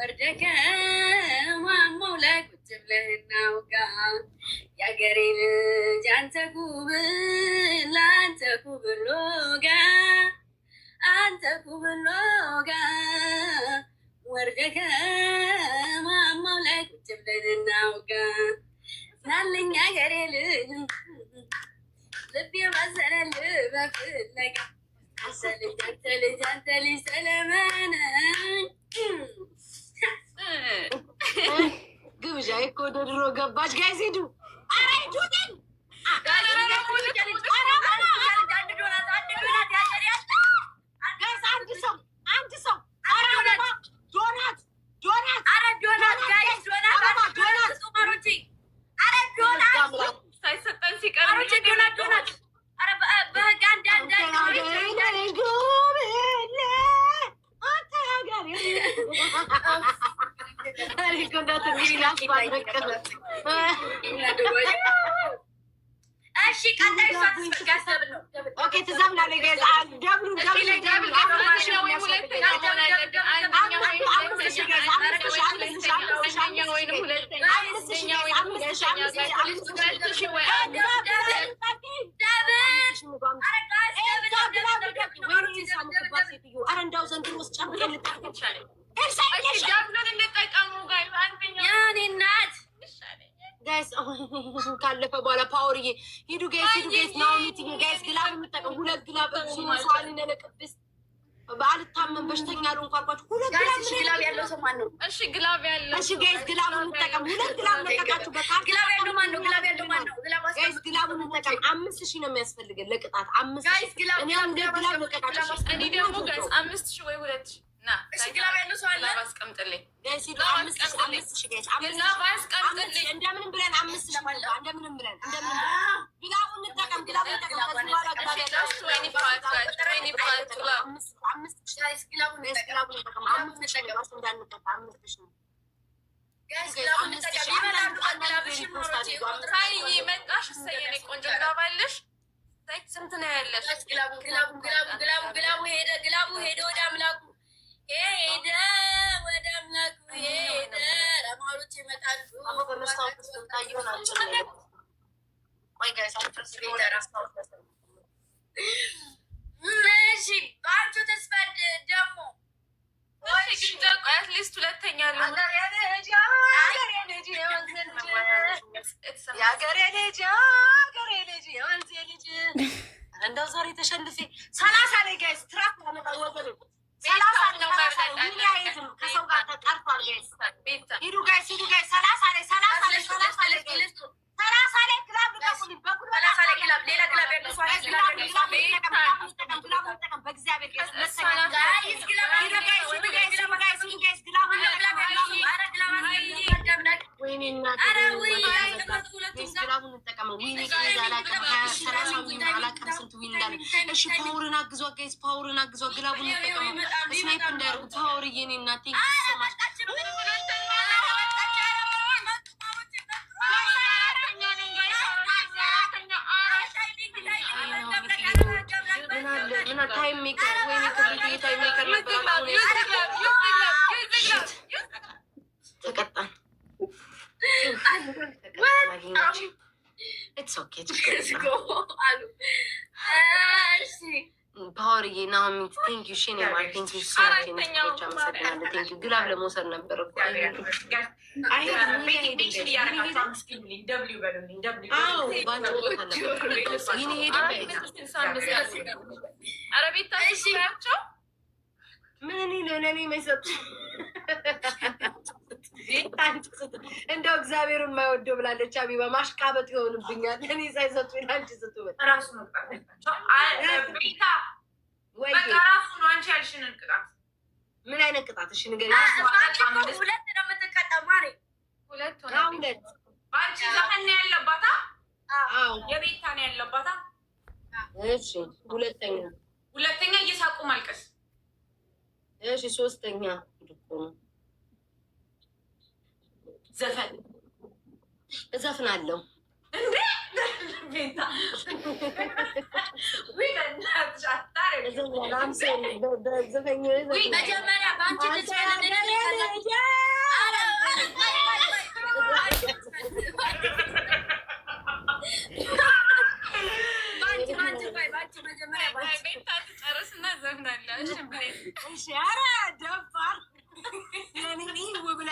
ወርደከ ማማው ላይ ቁጭ ብለህ እናውጋ የአገሬ ልጅ አንተ ኩብል አንተ ኩብሎጋ አንተ ኩብሎጋ ወርደከ ማማው ላይ ቁጭ ብለህ እናውጋ ናለኝ አገሬ ልጅ ልቤ ማዘነልህ በፍለጋ አንተ ልጅ ሰለመነ ግብዣ እኮ ወደ ድሮ ገባች። ጋይስ ሂዱ። ኧረ ሂዱልን አንድ ሰው ዶናት ሳይሰጠን ሲቀር ዶናት ካለፈ በኋላ ፓወርዬ ሂዱ ጋይስ ናውሚት ጋይስ ግላብ የምጠቀም ሁለት ግላብ ሳሊ ነለቅብስ ባልታመን በሽተኛ ነው እንኳን ሁለት ግላብ ያለው ሰው ማን ነው? እሺ ግላብ ያለው እሺ ጋይስ ግላብ የምጠቀም ሁለት ግላብ ለቀቃችሁ። በቃ ግላብ ያለው ማን ነው? ጋይስ ግላብ የምጠቀም 5000 ነው የሚያስፈልገን ለቅጣት 5000 እኔ አንድ ግላብ ለቀቃችሁ። እኔ ደግሞ ጋይስ 5000 ወይ 2000 ና እሺ ግላብ ያለው ሰው አለ አስቀምጥልኝ ጋይስ ሂዱ 5000 ጋይስ አስቀምጥልኝ እንደምንም ብለን 5000 ማለት እንደምንም ብለን ግላብ እንጠቀም ስንት ነው ያለሽ? ግላቡ ሄደ ወደ አምላኩ ሄደ ወደ አምላኩ ሄደ። ለማሮች ይመጣሉ። እሺ በአንቺ ተስፋ ደግሞ አትሊስት ሁለተኛ የሀገሬ ልጅ የወንዜ ልጅ እንደው ዛሬ ተሸንፌ 30 ላይ ጋይስ ትራክ ወገ 30 ከሰው ጋር ተጠርቷል። ሂዱ ጋይስ 30 ላይ ግላብ ልቀቁልኝ። ሌላ ግላብ ያለው በእግዚአብሔር ፓወርን አግዟ ጋይስ ፓወርን አግዟ ግላቡን እንጠቀመው። ስናይፕ እንዳያርጉ ፓወር እየኔ እናቴ ታይም ሜከር ወይ ታይም ሜከር ተቀጣን። ፓወርዬ ናሚት ቴንኪ ሺ ግላብ ለመውሰድ ነበር እኮ ምን ለኔ መሰጥ እንደው እግዚአብሔር የማይወደው ብላለች አቢባ። ማሽቃበጥ ይሆንብኛል እኔ ሳይሰጡ አንቺ ስትበል ራሱ ነው ቤታ ወይ ራሱ ነው። አንቺ ያልሽንን ቅጣት ምን አይነት ቅጣት? እሺ ንገሪኝ። ሁለት ነው የምትቀጣው ማሪ። ሁለት በአንቺ ዘፈን ነው ያለባታ። አዎ የቤታ ነው ያለባታ። እሺ ሁለተኛ እየሳቁ ማልቀስ። እሺ ሶስተኛ ዘፈን እዘፍናለሁ እንዴ ቤታ መጀመሪያ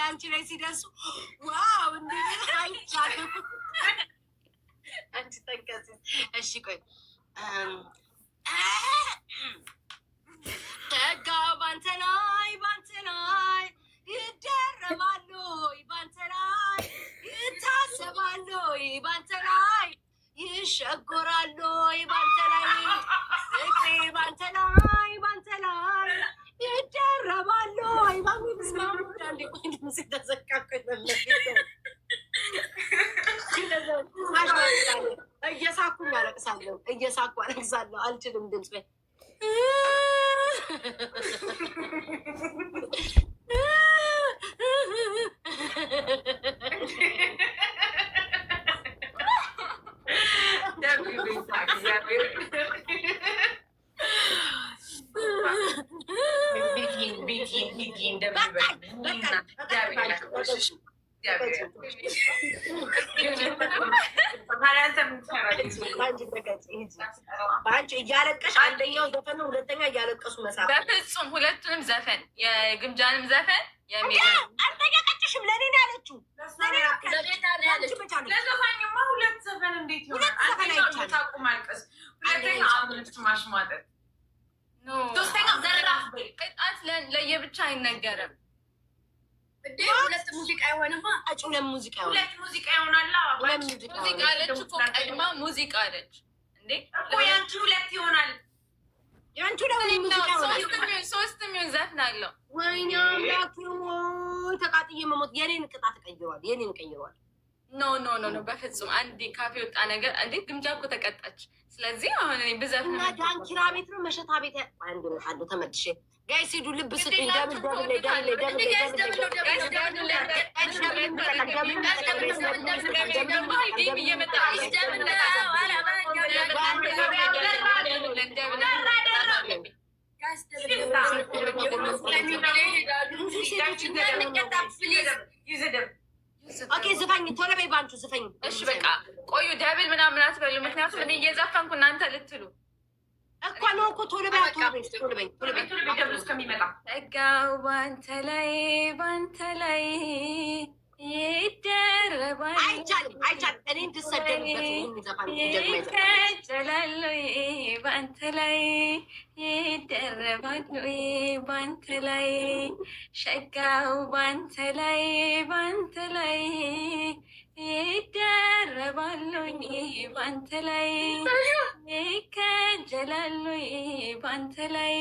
አንቺ ላይ ሲደርሱ ዋው እንዴ አይቻልም። አንቺ ጠንቀስ። እሺ ቆይ ተጋ ባንተ ላይ ይደረባሉ፣ ባንተ ላይ ይታሰባሉ፣ ባንተ ላይ ይሸጎራሉ፣ ባንተ ላይ ፍቅሬ ባንተ ላይ ይደረባሉ። እየሳኩኝ አለቅሳለሁ፣ እየሳኩ አለቅሳለሁ። አልችልም ድምፅ በአንቺ እያለቀሽ አንደኛው ዘፈን ነው፣ ሁለተኛ እያለቀሱ መሳብ። በፍጹም ሁለቱንም ዘፈን የግምጃንም ዘፈን አልጠየቀችሽም። ለእኔ ነው ያለችው። ለዘፋኝማ ሁለት ዘፈን እንዴት ይሆናል? ማልቀስ፣ ሁለተኛ አምልክት ማሽሟጠጥ፣ ሶስተኛ ዘራፍ ቅጣት ለየብቻ አይነገርም። ሁለት ሙዚቃ የሆነማ ሁለት ሙዚቃ ይሆናል። ሙዚቃ አለች እኮ ቀድማ ሙዚቃ አለች እንዴ እኮ ያንቺ ሁለት ይሆናል። ያንቺ ደግሞ ሙዚቃ ይሆናል። ሶስት ሚሆን ዘፍን አለው። ወይኔ አምላክ ተቃጥዬ መሞት። የኔን ቅጣት ቀይሯል። ኖ በፍጹም አንዴ ካፌ ወጣ ነገር እንዴት ግምጃ እኮ ተቀጣች። ስለዚህ አሁን እኔ ብዘፍን እና ዳንኪራ ቤት ነው መሸታ ቤት አንድ ነው አለ ተመልሼ ጋይስ ሂዱ ልብ ስጡኝ። ደብል ኦኬ ዝፈኝ፣ ቶሎ በይ ባንቹ ዝፈኝ። እሺ በቃ ቆዩ፣ ደብል ምናምን አትበሉ። ምክንያቱም እኔ እየዘፈንኩ እናንተ ልትሉ እኮ ነው እኮ ቶሎ በይ እስከሚመጣ ጸጋው ባንተ ላይ ይደረባል። አይቻልም። እኔ እንድሰደብበት ይከጀላሉ፣ ባንተ ላይ ይደረባሉ፣ ባንተ ላይ ሸጋው ባንተ ላይ ይደረባሉ፣ ባንተ ላይ ይከጀላሉ፣ ባንተ ላይ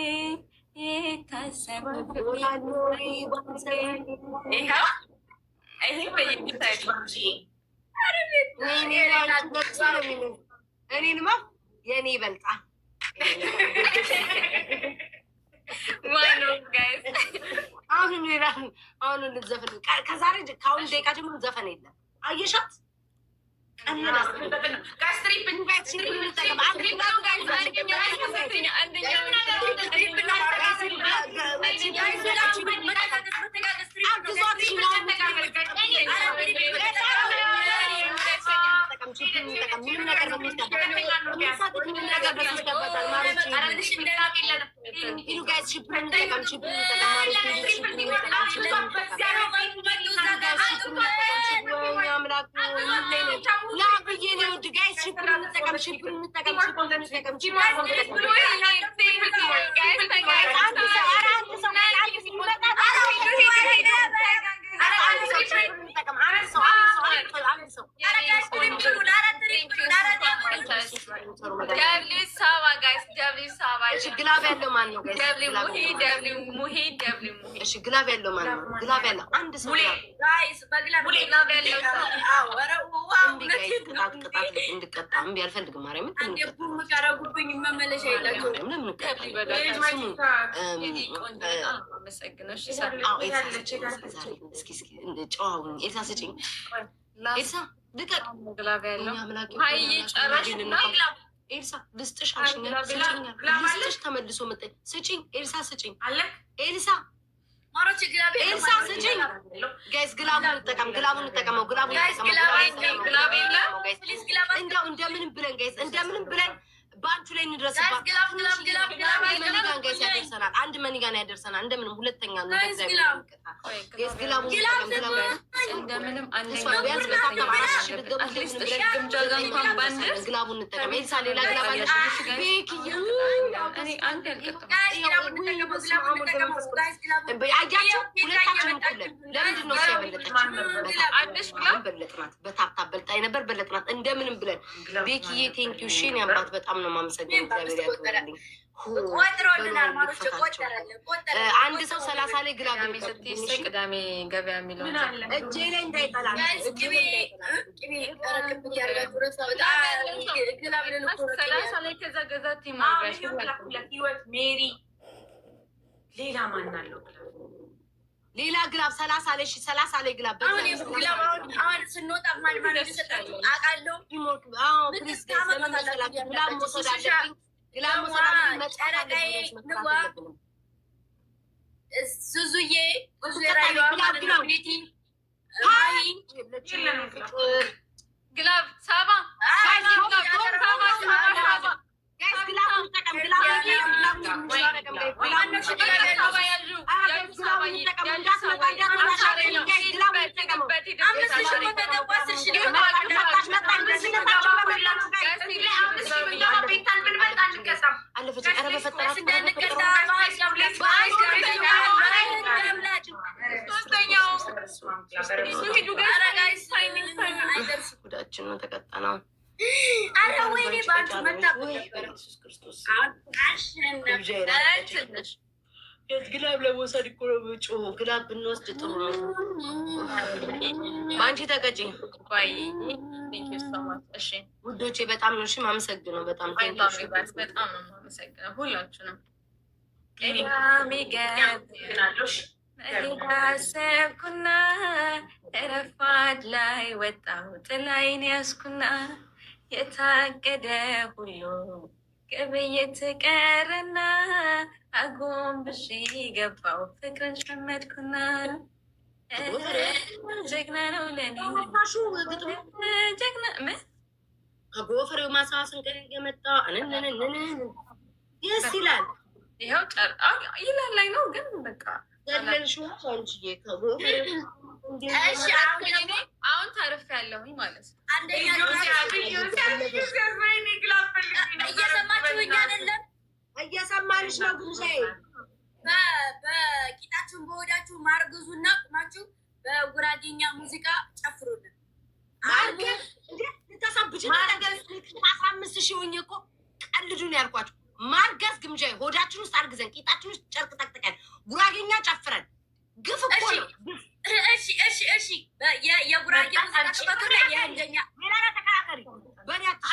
ይታሰባሉ። እኔንማ የእኔ ይበልጣል። አሁን ልትዘፍን ከዛሬ ከአሁን ደቂቃ ጀምሮ ዘፈን የለም። አየሻት ግላብ ያለው ማን ነው? ግላብ ያለው ማን ነው? ግላብ ያለው አንድ ሰው እንድቀጣ እምቢ አልፈልግም። ማርያምን ጨዋውን ኤልሳ ስጭኝ። ኤልሳ ልቀቅ። ኤልሳ ልስጥሽ አልሽኝ። ልስጥሽ ተመልሶ መጣኝ። ስጭኝ ኤልሳ ስጭኝ። ኤልሳ ማሮች ግላብ ኤልሳ ስጪኝ ጋይስ ግላቡን እንጠቀም እንደው እንደምንም ብለን ጋይስ እንደምንም ብለን በአንቹ ላይ እንድረስባት መኒጋን ጋይስ ያደርሰናል አንድ መኒጋን ያደርሰናል እንደምንም ሁለተኛ ነው ጋይስ ግላቡን እንደምንም ግላቡን እንጠቀም ኤልሳ ሌላ ግላብ አለሽ አያቸው ሁለታችንም ኩለን ለምንድን ነው በለጥናት በታብታብ በልጣኝ ነበር በለጥናት እንደምንም ብለን ቤኪዬ ቴንኪው ሺን ያምባት በጣም ነው ማመሰግነው እግዚአብሔር ያክብርልኝ አንድ ሰው 30 ላይ ግላብ ቅዳሜ ገበያ የሚለው እጄ ላይ እንዳይጠላ ሜሪ ሌላ ማን አለው? ሌላ ግላብ 30 ላይ 30 ላይ ግላብ አሁን ስንወጣ ማን ሰጣችሁ አውቃለሁ። ሱዙዬ ግላብ ሳባ ጉዳችን ነው ተቀጣናው አረ ወይኔ ባንቱ ግላብ ለመውሰድ እኮ ነው ጮሁ ግላብ ብንወስድ ጥሩ ነው በአንቺ ተቀጪ ውዶቼ በጣም ነው እሺ ማመሰግነው በጣም በጣም ነው ማመሰግነው ሁላችሁንም አሰብኩና ረፋድ ላይ ወጣሁ ጥላይን ያዝኩና የታቀደ ሁሉ ግብይት ቀረና አጎንብሼ ገባሁ ፍቅርን ሸመድኩና ጀግና ነው ለኔ ጀግና ከጎፈሬው ማሳስን ቀን የመጣ ደስ ይላል ይኸው ይላል ላይ ነው ግን በቃ ዘለልሽው አንቺዬ ከጎፈሬው አሁን ታርፍ ያለሁኝ ማለት ነው። እየሰማችሁኝ አይደለም? እየሰማንሽ ነው። ጉንሻዬ በቂጣችሁን በወዳችሁ ማርገዙና ቁማችሁ በጉራጌኛ ሙዚቃ ጨፍሩልን። ማርገዝ ልታሳብጭ 15 ሺህ ሆኜ እኮ ቀልዱን ያልኳቸው ማርገዝ ግምጃዬ ሆዳችን ውስጥ አርግዘን ቂጣችን ውስጥ ጨርቅ ጠቅጥቀን ጉራጌኛ ጨፍረን ግፍ እኮ ነው። እሺ የጉራጌ ሙዚቃ የእንደኛ ሌላ ተከራከሪ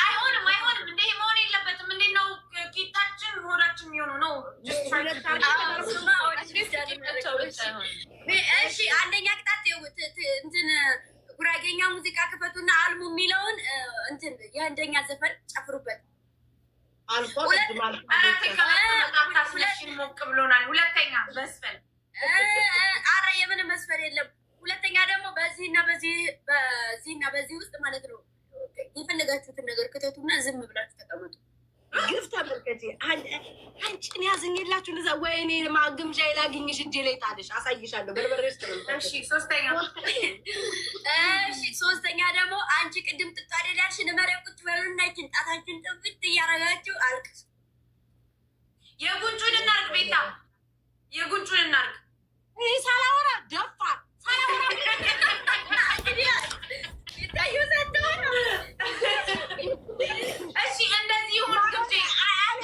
አይሆንም እንዴ መሆን የለበትም። እንዴት ነው ቂጣችን ሆዳችን የሚሆነው ነው? እሺ አንደኛ ቅጣት እንትን ጉራጌኛ ሙዚቃ ክፈቱና አልሙ የሚለውን እንትን የእንደኛ ዘፈን ጨፍሩበት። ሞቅ ብሎናል። ሁለተኛ መስፈን አረ የምን መስፈን የለም። ሁለተኛ ደግሞ በዚህና በዚህ ውስጥ ማለት ነው የፈለጋችሁትን ነገር ክተቱና ዝም ብላችሁ ተቀመጡ። ግፍ ተመልከቼ አንቺን ያዝኝላችሁ እዛ ወይኔ ግምጃ ላግኝሽ እጄ ላይ ጣልሽ አሳይሻለሁ። በርበሬ ውስጥ ነው። እሺ ሶስተኛ ደግሞ አንቺ ቅድም ትታደዳልሽን መሬት ቁጭ በሉና ይችን ጣታችን ጥፍት እያረጋችሁ አልቅሱ። የጉንጩን እናርግ ቤታ የጉንጩን እናርግ ሳላወራ ደፋር ሳላወራ ይታዩ ሰጥተው ነው። እሺ እንደዚህ ይሁን ግብቼ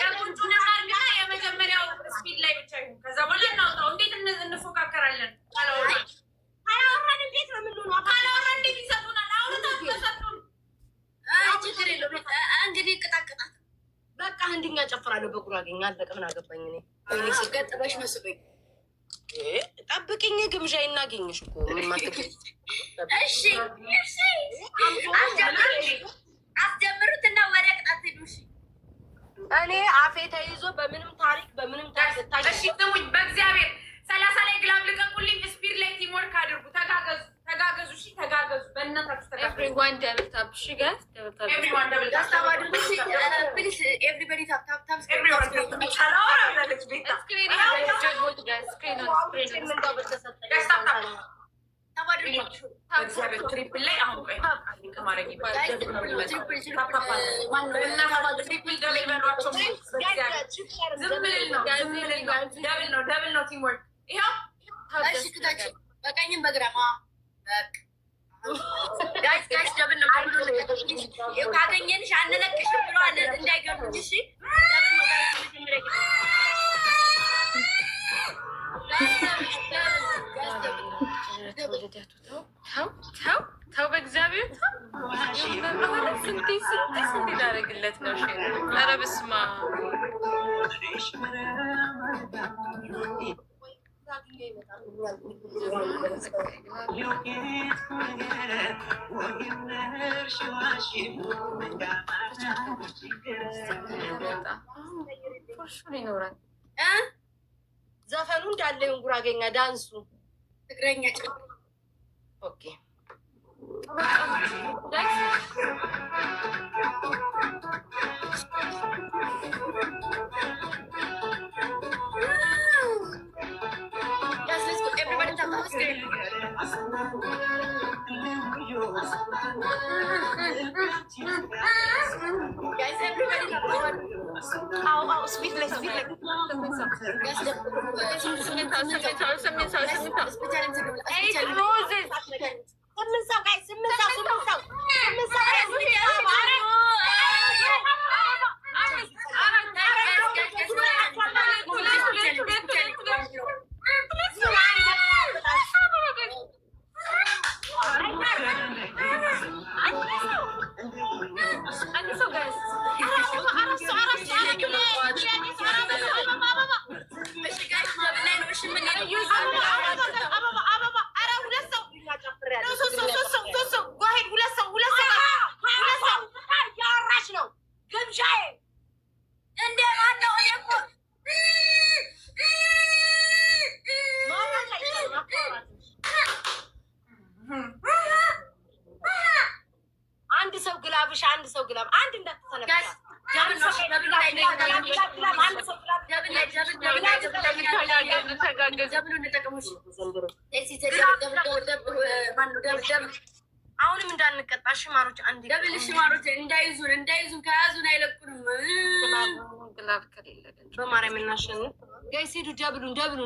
የጉንጩን እናርግና የመጀመሪያው ስፒድ ላይ ብቻ ይሁን። ከዛ በኋላ እናውጣው። እንዴት እንፎካከራለን? ካላወራን እንዴት ነው የምንሆነው? ካላወራን እንዴት ይሰጡናል? አውርታችሁ ተሰጡን። ችግር የለውም እንግዲህ ቅጣቅጣት በቃ አንድኛ ጨፍራለሁ በጉራጌኛ አለቀ። ምን አገባኝ እኔ ገጥበሽ መስሎኝ። ጠብቅኝ ግምዣ እናገኝሽ እኮ እሺ አስጀምሩትና ወደ ቅጣት ሄዱ። እኔ አፌ ተይዞ በምንም ታሪክ እሺ ስሙኝ፣ በእግዚአብሔር 30 ላይ ግላብ ልቀቁልኝ። ስፒድ ላይ ቲምወርክ አድርጉ። ተጋገዙ። እሺ ተጋገዙ። በእናታችሁ ተጋገዙ። ኤቭሪዋን ደብል ታፕ። እሺ ጋይስ ኤቭሪዋን ደብል ታፕ። ፕሊዝ ኤቭሪባዲ ታፕ ታፕ ታፕ። ኤቭሪዋን ትሪፕል ላይ አሁን ቆይ ከማድረግ ደብል ነው ቲምወርክ። ይኸው በቀኝም በግራም ጋይስ ደብል ነው። ካገኘንሽ አንለቅሽም ብለዋል እንዳይገርምሽ። እሺ ደብል ነው ተው በእግዚአብሔር ስንቴ ላደርግለት ነው? ኧረ በስመ አብ ይኖራል። ዘፈኑ እንዳለ ይሁን ጉራጌኛ ዳንሱ ትግረኛ ኦኬ አንድ ሰው ግላብ አንድ እንዳትተነፈስ አሁንም እንዳንቀጣሽ ማሮች አንድ ደብልሽ ማሮች እንዳይዙን ከያዙን አይለቁንም። ግላብ ከሌለ በማርያም እናሸንፍ። ጋይስ ሂዱ ደብሉን ግላቡን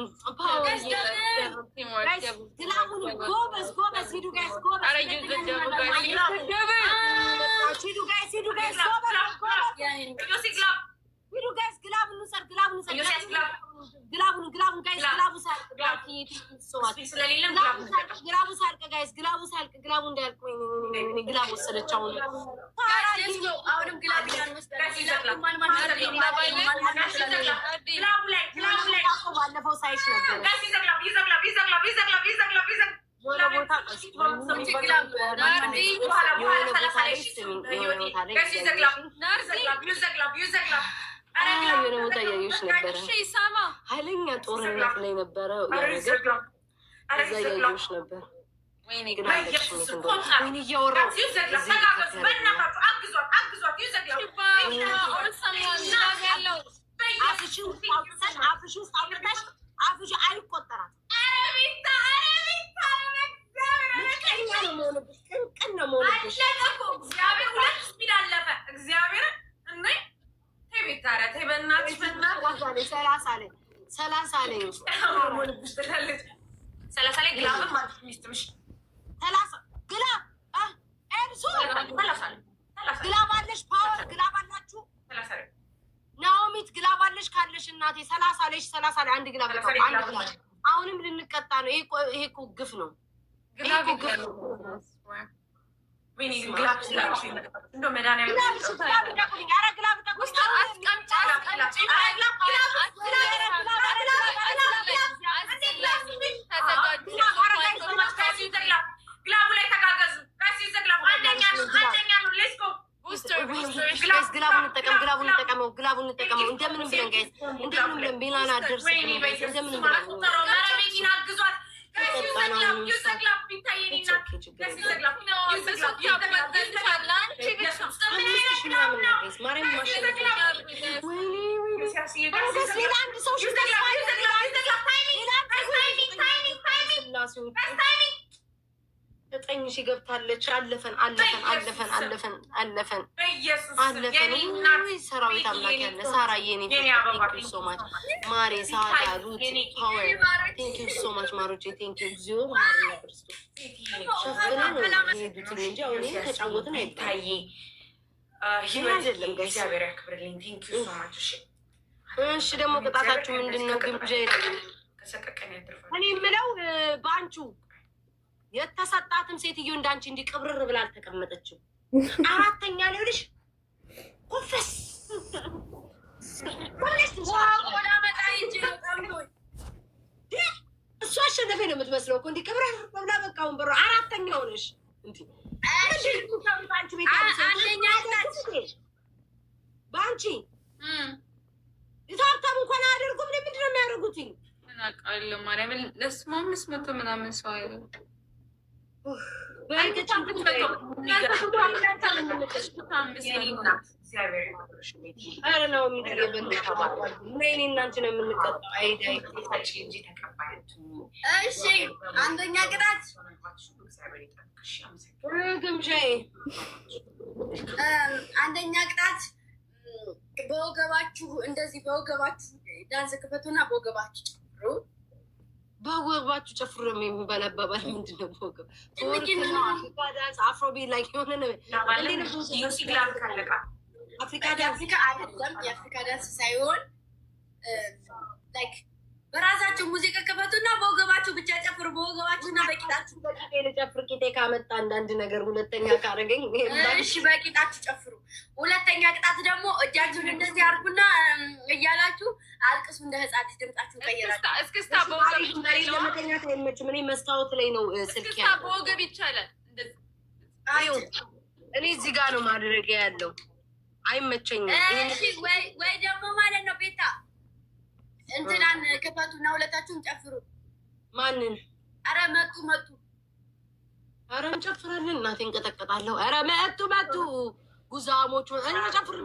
ጎበዝ ሂዱ ጋይስ ጎበዝ ሂዱ ጋይስ ግላቡን ውሰድ ግላቡ ሳልቅ ጋይስ ግላቡ እንዳያልቅ ግላብ ወሰደች። አሁንም ግላብ ባለፈው ሳይሽ ነበር የሆነ ቦታ እያየሁሽ ነበረ። ኃይለኛ ጦርነት ላይ ነበረ ነገር እዛ እያየሁሽ ነበር። ግን ወይኔ እያወራሁ አፍሽ ውስጥ አውጥተሽ አፍሽ አይቆጠራትም። ቅንቅን ነው መሆንብሽ። እግዚአብሔር ሁለት ስፒድ አለፈ። እግዚአብሔር ሰላሳ ላይ ግላብ ማለት ሚስትምሽ ግላብ አለሽ ፓወር ግላብ አላችሁ ናኦሚት ግላብ አለሽ ካለሽ እናቴ 30 ላይ አንድ ግላብ አሁንም ልንቀጣ ነው። ይሄ እኮ ግፍ ነው። ግላቡ ላይ ተጋገዙ። ግላቡን እንጠቀም፣ ግላቡን እንጠቀመው እንደምንም ብለን ጋይስ፣ እንደምንም ብለን ቤላና ደርስ እንደምንም ብለን ዘጠኝ ሺህ ገብታለች። አለፈን። ሰራዊት አምላክ ያለ ሳራዬ ቴንኪው ሶ ማች ማሬ ሳዳ ሩት ፓወር ቴንኪው ሶ ማች ማሮቼ ቴንኪው እግዚኦ ማርና ክርስቶስ ሸፍነን ሄዱትን እንጂ አሁን ተጫወትን አይታይ አይደለም ጋይስ። እሺ ደግሞ ቅጣታችሁ ምንድን ነው? ግምጃ እኔ የምለው በአንቹ የተሰጣትም ሴትዮ እንዳንቺ እንዲህ ቅብርር ብላ አልተቀመጠችም። አራተኛ ሊሆንሽ ኮፈስ እሱ አሸነፈ ነው የምትመስለው እኮ እንዲህ ቅብርር ብላ በቃ ወንበሯ አራተኛ ሆነሽ በአንቺ የታብታብ እንኳን አያደርጉም። ምንድን ነው የሚያደርጉትኝ? አውቃለሁ ማርያምን ለስማ 500 ምናምን ሰው አይደለም። አንደኛ ቅጣት በወገባችሁ እንደዚህ በወገባችሁ ዳንስ ክፈቱና በወገባችሁ ጨፍሩ። በወገባችሁ ጨፍሩ ነው የሚባላባባል ምንድን ነው? በወገብ ዳንስ አፍሮቢት ላይ የሆነ አፍሪካ አይደለም። የአፍሪካ ዳንስ ሳይሆን በራሳችሁ ሙዚቃ ክፈቱና በወገባችሁ ብቻ ጨፍሩ። በወገባችሁና በቂጣችሁ ጨፍር። ቂጤ ካመጣ አንዳንድ ነገር ሁለተኛ ካረገኝ እሺ፣ በቂጣችሁ ጨፍሩ። ሁለተኛ ቅጣት ደግሞ እጃችሁን እንደዚህ አድርጉና እያላችሁ አልቅሱ። እንደ ህፃን ልጅ ድምጣችሁ ቀይራችሁ እስክስታ በወገብ ለመተኛት አይመችም። እኔ መስታወት ላይ ነው ስልክ ያለው። በወገብ ይቻላል። እኔ እዚህ ጋር ነው ማድረጊያ ያለው። አይመቸኝም። ወይ ደግሞ ማለት ነው ቤታ እንትናን ክፈቱና ሁለታችሁም ጨፍሩ። ማንን? አረ መጡ። አረ እንጨፍራለን። እናቴ እንቀጠቀጣለሁ። አረ መጡ ጉዛሞቹ እንጨፍር።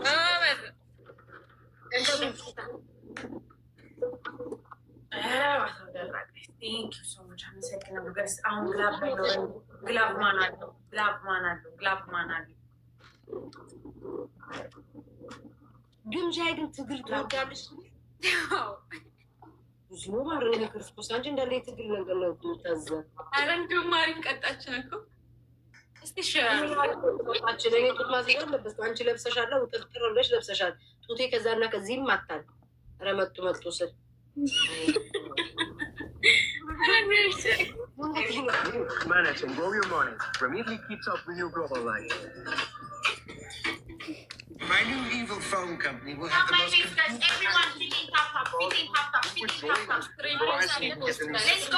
ግምጃ ግን ትግል ትወዳለች። ብዙ ማረነ ክርስቶስ አንቺ እንዳለ የትግል ነገር ነው ታዘ አረ እንደው ማሪም ቀጣችን እኮ እስቲ ሸራችን ለኔ ጡት ማስያዝ አለበት። አንቺ ለብሰሻል፣ ውጥርጥር ብለሽ ለብሰሻል። ጡቴ ከዛና ከዚህም ማታል። አረ መጡ ስል Manage and grow your money. Remitly keeps up with your global life. My new evil phone company will have the most... Everyone sitting top. Let's go.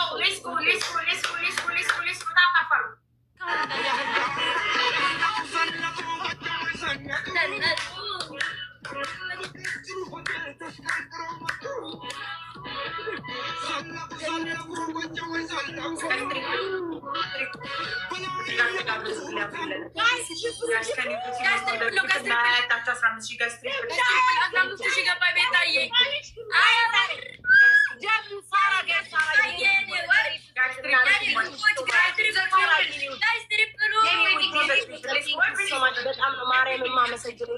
በጣም ነው ማርያም የማመሰግነው።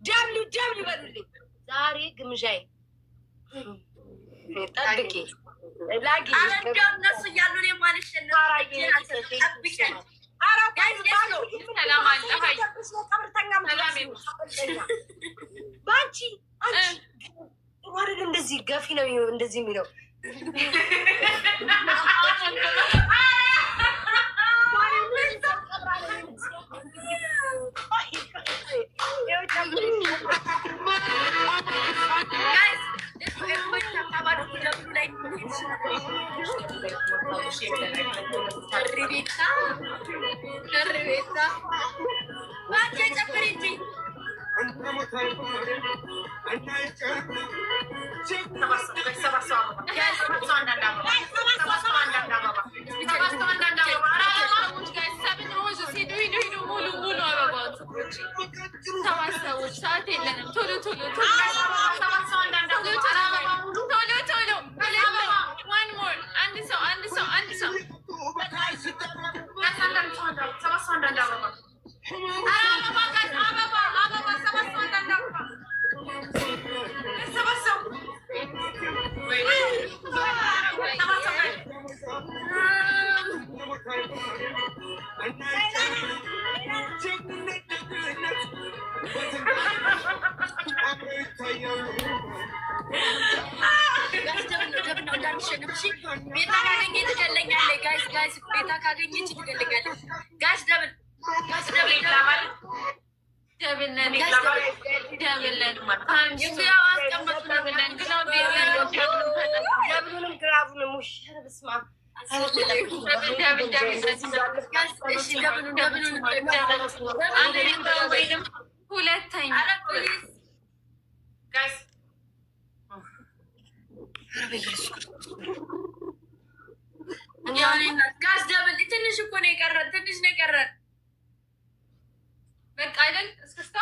ደብሊው በሉልኝ ዛሬ ግምዣዬ ጠብቄ ላጊ እነሱ እያሉ እንደዚህ ገፊ ነው እንደዚህ የሚለው ቤታ ካገኘ ትገለኛለህ። ጋይስ ቤታ ካገኘች ትገለኛለህ። ጋሽ ደብል ሁለተኛ ጋሽ ደብል ትንሽ እኮ ነው የቀረን፣ ትንሽ ነው የቀረን። በቃ አይደል? እስክስታ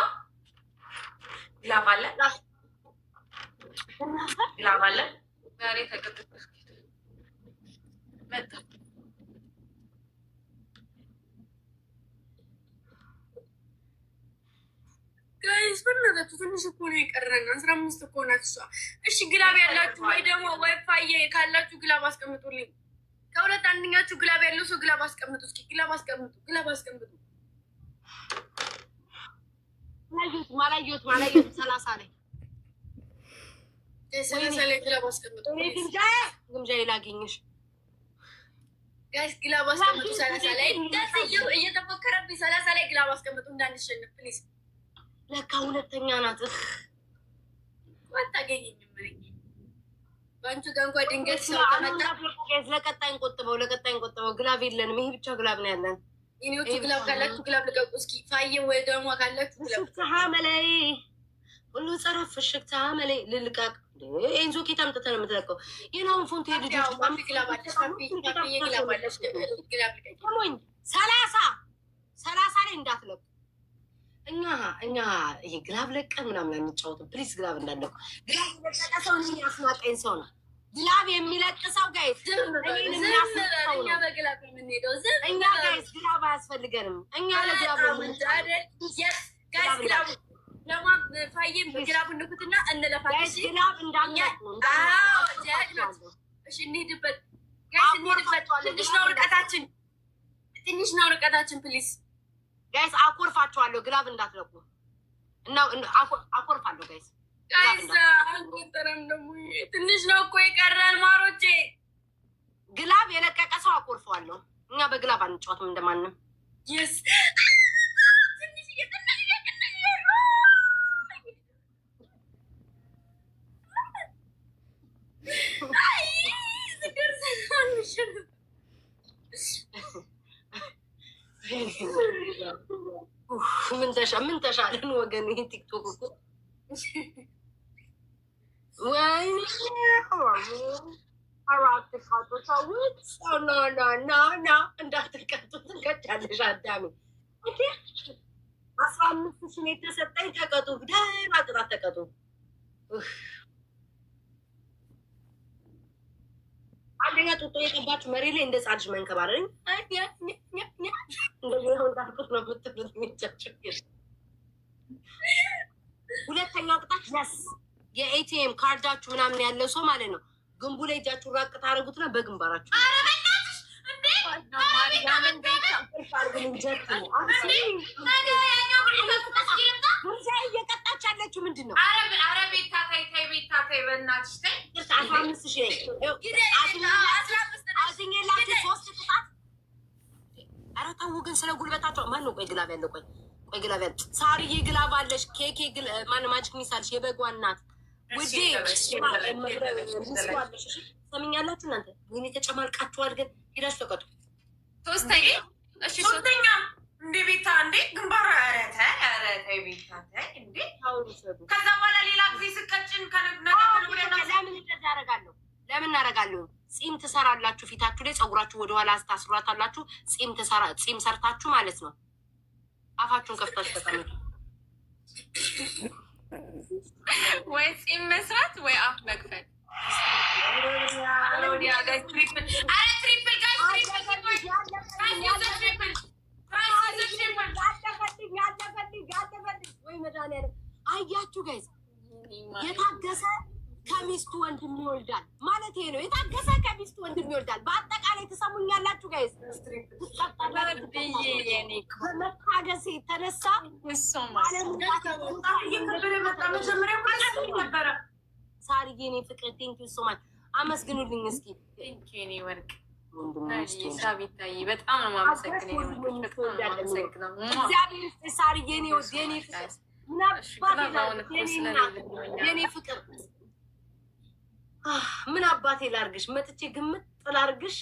ግላብ አለ ዛሬ ተቀጥቅሽ መጣ። ጋይስ በእናታችሁ ትንሽ እኮ ነው የቀረን፣ 15 እኮ ናት እሷ። እሺ ግላብ ያላችሁ ወይ ደግሞ ዋይፋይ ካላችሁ ግላብ አስቀምጡልኝ። ከሁለት አንደኛችሁ ግላብ ያለው ሰው ግላብ አስቀምጡ። እስኪ ግላብ አስቀምጡ፣ ግላብ አስቀምጡ። ማላየሁት 30 ላይ 30 ላይ ግላብ አስቀምጡ። ግምጃዬ ላገኝሽ ጋይስ ግላብ አስቀምጡ። 30 ላይ እንደዚህ እየተፎከረብኝ 30 ላይ ግላብ አስቀምጡ እንዳንሸንፍ ፕሊዝ። ለካ ሁለተኛ ናት። አታገኘኝም። በአንቺ ጋር እንኳን ድንገት ሰው ከመጣ ለቀጣይ እንቆጥበው። ግላብ የለንም። ይሄ ብቻ ግላብ ነው ያለን። የኔዎቹ ግላብ ካላችሁ ግላብ ልቀቁ እስኪ። ፋየ ወይ ደግሞ ካላችሁ ፍሽክታ መለይ ሁሉ ጸረ ፍሽክታ መለይ ልልቀቅ። ኤንዞ ኬት አምጥተህ ነው የምትለቀው? የናውን ፎንት ልጆች ፋፊ ግላብ አለሽ፣ ፋፊ ግላብ አለሽ። ግላብ ልቀቂ። 30 ላይ እንዳትለቁ። እኛ ይሄ ግላብ ለቀን ምናምን አንጫወትም። ፕሊዝ ግላብ እንዳለቁ። ግላብ የለቀቀ ሰው ያስናቀኝ ሰው ነው። ግላብ የሚለቅ ሰው ጋይስ እኛ በግላብ የምንሄደው እኛ ጋይስ ግላብ አያስፈልገንም። እኛ ለግላብ ግላብ ለማ ፋይም ግላብ እንኩትና እንለፋለን። ግላብ እንዳለቁ እሺ እንሂድበት ጋይስ፣ እንሂድበት። ትንሽ ነው ርቀታችን ፕሊዝ ጋይስ። አኮርፋችኋለሁ። ግላብ እንዳትለቁ እና አኮርፋለሁ ጋይስ። አንቆጠረም ደግሞ ትንሽ ነው እኮ የቀረን ማሮቼ። ግላብ የለቀቀ ሰው አኮርፈዋለሁ። እኛ በግላብ አንጫወትም እንደማንም። ምን ተሻለን ወገን? ይሄ ቲክቶክ እኮ ወይ አራት ካቶ ሰዎች ና እንዳትቀጡ ትንቀጫለሽ። አዳሚ 15,000 የተሰጠኝ ተቀጡ። ደህና ጥራት ተቀጡ። አንደኛ ጡጦ የቀባችሁ መሬት ላይ እንደ ጻድሽ መንከባረኝ እንደሆን ዳርኩት ነው የምትሉት ሚቻቸው። ሁለተኛው ቅጣት የኤቲኤም ካርዳችሁ ምናምን ያለው ሰው ማለት ነው። ግንቡ ላይ እጃችሁ ራቅ ታደርጉትና በግንባራችሁ እየቀጣች ያለችው ምንድን ነው? አዝኜላችሁ 3 ቅጣት። ኧረ ተው ግን ስለ ጉልበታቸው። ማነው ቆይ ግላብ ያለው? ቆይ ግላብ ያለው ሳርዬ ግላብ አለሽ። ኬኬ ማነው ማጅክ ሚሳልሽ የበጓ እናት ውዴ ሰምኛላችሁ እናንተ። ወይኔ ተጨማልቃችኋል። ግን ሄዳችሁ ተቀጡ። ሶስተኛ እንዴ ቤታ እንዴ ግንባር ኧረ ተይ ቤታ ተይ እንዴ። ከዛ በኋላ ሌላ ጊዜ ስቀጭን ለምን እንደዛ አደርጋለሁ? ለምን እናደርጋለሁ? ጺም ትሰራላችሁ ፊታችሁ ላይ ፀጉራችሁ ወደኋላ ታስሯታላችሁ። ጺም ሰርታችሁ ማለት ነው። አፋችሁን ከፍታችሁ ተቀመጡ። ወይ ጺም መስራት ወይ አፍ መክፈት። አያችሁ ጋይዝ፣ የታገሰ ከሚስቱ ወንድም ይወልዳል ማለት ይሄ ነው። የታገሰ ከሚስቱ ወንድም ይወልዳል። በአጠቃላይ ትሰሙኛላችሁ ጋይዝ። በመታገስ የተነሳ ሳርዬ እኔ ፍቅር ቴንኪው ሶ ማች አመስግኑልኝ እስኪ። ቴንኪው እኔ ወርቅ ሳቢታይ በጣም ነው የማመሰግነው። እግዚአብሔር ሳርዬ እኔ ወድ የኔ ፍቅር የኔ ፍቅር ምን አባቴ ላርግሽ? መጥቼ ግምት ላርግሽ?